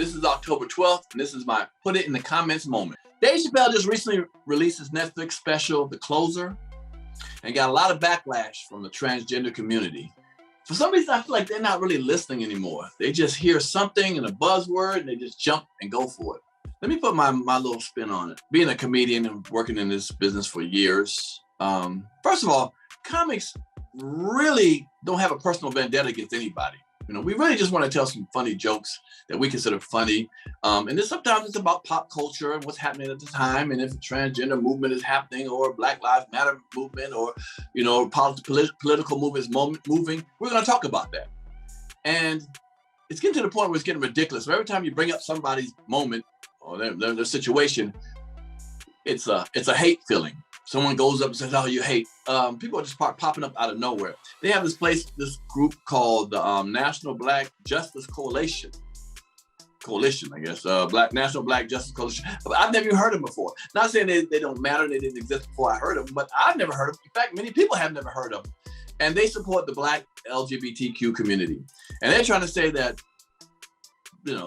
This is October 12th, and this is my put it in the comments moment. Dave Chappelle just recently released his Netflix special, The Closer, and got a lot of backlash from the transgender community. For some reason, I feel like they're not really listening anymore. They just hear something and a buzzword, and they just jump and go for it. Let me put my little spin on it. Being a comedian and working in this business for years, first of all, comics really don't have a personal vendetta against anybody. You know, we really just want to tell some funny jokes that we consider funny. And then sometimes it's about pop culture and what's happening at the time. And if the transgender movement is happening or Black Lives Matter movement or, you know, political movement is moving, we're going to talk about that. And it's getting to the point where it's getting ridiculous. So every time you bring up somebody's moment or their situation, it's a hate feeling. Someone goes up and says, "Oh, you hate." People are just popping up out of nowhere. They have this group called the National Black Justice Coalition, I guess, National Black Justice Coalition. But I've never even heard of them before. Not saying they don't matter, they didn't exist before I heard of them, but I've never heard of them. In fact, many people have never heard of them. And they support the Black LGBTQ community. And they're trying to say that, you know,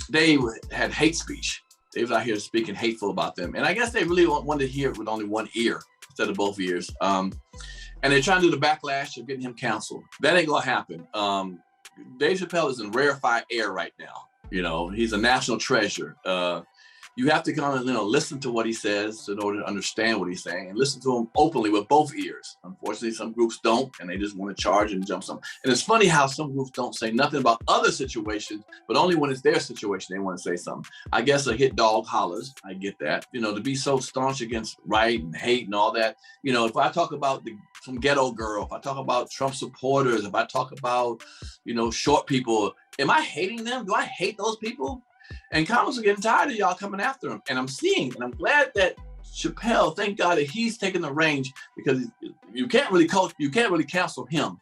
they had hate speech. They was out here speaking hateful about them. And I guess they really wanted to hear it with only one ear instead of both ears. And they're trying to do the backlash of getting him canceled. That ain't gonna happen. Dave Chappelle is in rarefied air right now. You know, he's a national treasure. You have to kind of, you know, listen to what he says in order to understand what he's saying and listen to him openly with both ears. Unfortunately, some groups don't, and they just want to charge and jump some. And it's funny how some groups don't say nothing about other situations, but only when it's their situation, they want to say something. I guess a hit dog hollers. I get that. You know, to be so staunch against right and hate and all that. You know, if I talk about some ghetto girl, if I talk about Trump supporters, if I talk about, you know, short people, am I hating them? Do I hate those people? And comics are getting tired of y'all coming after him. And I'm glad that Chappelle, thank God that he's taking the range, because you can't really cancel him.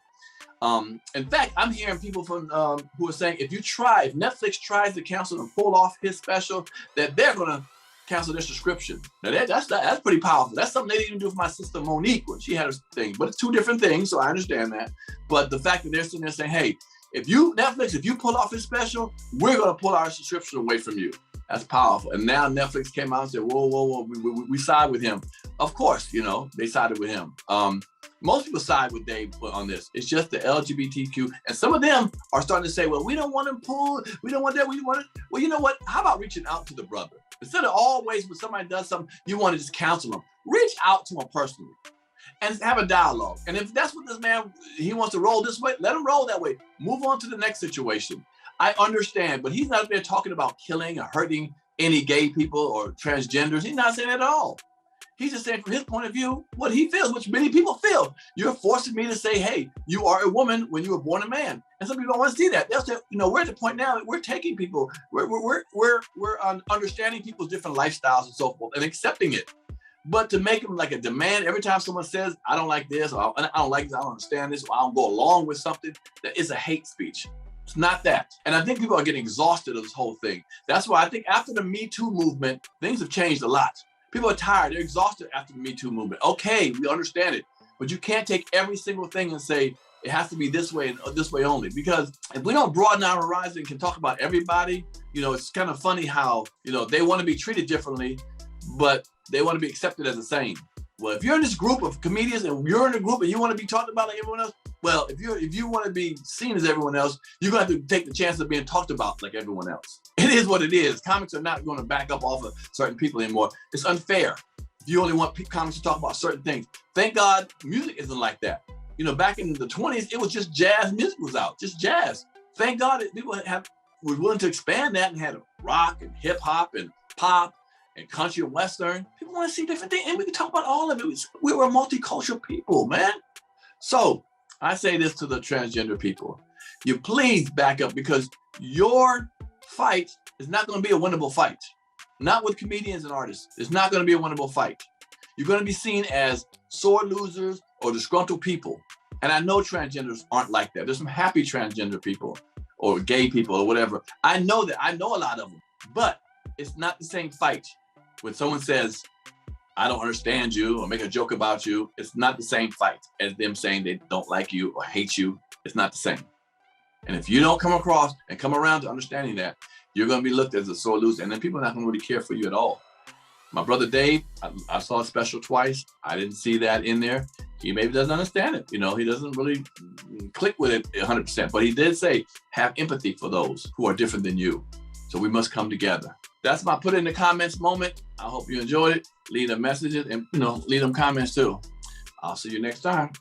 In fact, I'm hearing people from who are saying if Netflix tries to cancel and pull off his special, that they're gonna cancel their subscription. Now that's pretty powerful. That's something they didn't even do for my sister Monique when she had her thing. But it's two different things, so I understand that. But the fact that they're sitting there saying, hey, if you pull off his special, we're gonna pull our subscription away from you. That's powerful. And now Netflix came out and said, whoa, we side with him. Of course, you know, they sided with him. Most people side with Dave on this. It's just the LGBTQ. And some of them are starting to say, well, we don't want him pulled. We don't want that. We want it. Well, you know what? How about reaching out to the brother? Instead of always when somebody does something, you want to just counsel them. Reach out to him personally and have a dialogue. And if that's what this man, he wants to roll this way, let him roll that way. Move on to the next situation. I understand, but he's not there talking about killing or hurting any gay people or transgenders. He's not saying that at all. He's just saying from his point of view, what he feels, which many people feel. You're forcing me to say, hey, you are a woman when you were born a man. And some people don't want to see that. They'll say, you know, we're at the point now that we're taking people, we're understanding people's different lifestyles and so forth and accepting it. But to make them like a demand every time someone says, I don't like this, or I don't like this, I don't understand this, or I don't go along with something, that is a hate speech. It's not that. And I think people are getting exhausted of this whole thing. That's why I think after the Me Too movement, things have changed a lot. People are tired. They're exhausted after the Me Too movement. Okay, we understand it. But you can't take every single thing and say, it has to be this way and this way only. Because if we don't broaden our horizon and can talk about everybody, you know, it's kind of funny how, you know, they want to be treated differently, but they want to be accepted as the same. Well, if you're in this group of comedians and you're in a group and you want to be talked about like everyone else, well, if you want to be seen as everyone else, you're going to have to take the chance of being talked about like everyone else. It is what it is. Comics are not going to back up off of certain people anymore. It's unfair. If you only want comics to talk about certain things. Thank God music isn't like that. You know, back in the 20s, it was just jazz music was out, just jazz. Thank God that people were willing to expand that and had rock and hip hop and pop and country and Western. People want to see different things, and we can talk about all of it. We were a multicultural people, man. So I say this to the transgender people. You please back up, because your fight is not going to be a winnable fight. Not with comedians and artists. It's not going to be a winnable fight. You're going to be seen as sore losers or disgruntled people. And I know transgenders aren't like that. There's some happy transgender people or gay people or whatever. I know that. I know a lot of them. But it's not the same fight. When someone says, I don't understand you, or make a joke about you, it's not the same fight as them saying they don't like you or hate you. It's not the same. And if you don't come across and come around to understanding that, you're going to be looked as a sore loser, and then people are not going to really care for you at all. My brother Dave, I saw a special twice. I didn't see that in there. He maybe doesn't understand it. You know, he doesn't really click with it 100%. But he did say, have empathy for those who are different than you. So we must come together. That's my put it in the comments moment. I hope you enjoyed it. Leave them messages and, leave them comments too. I'll see you next time.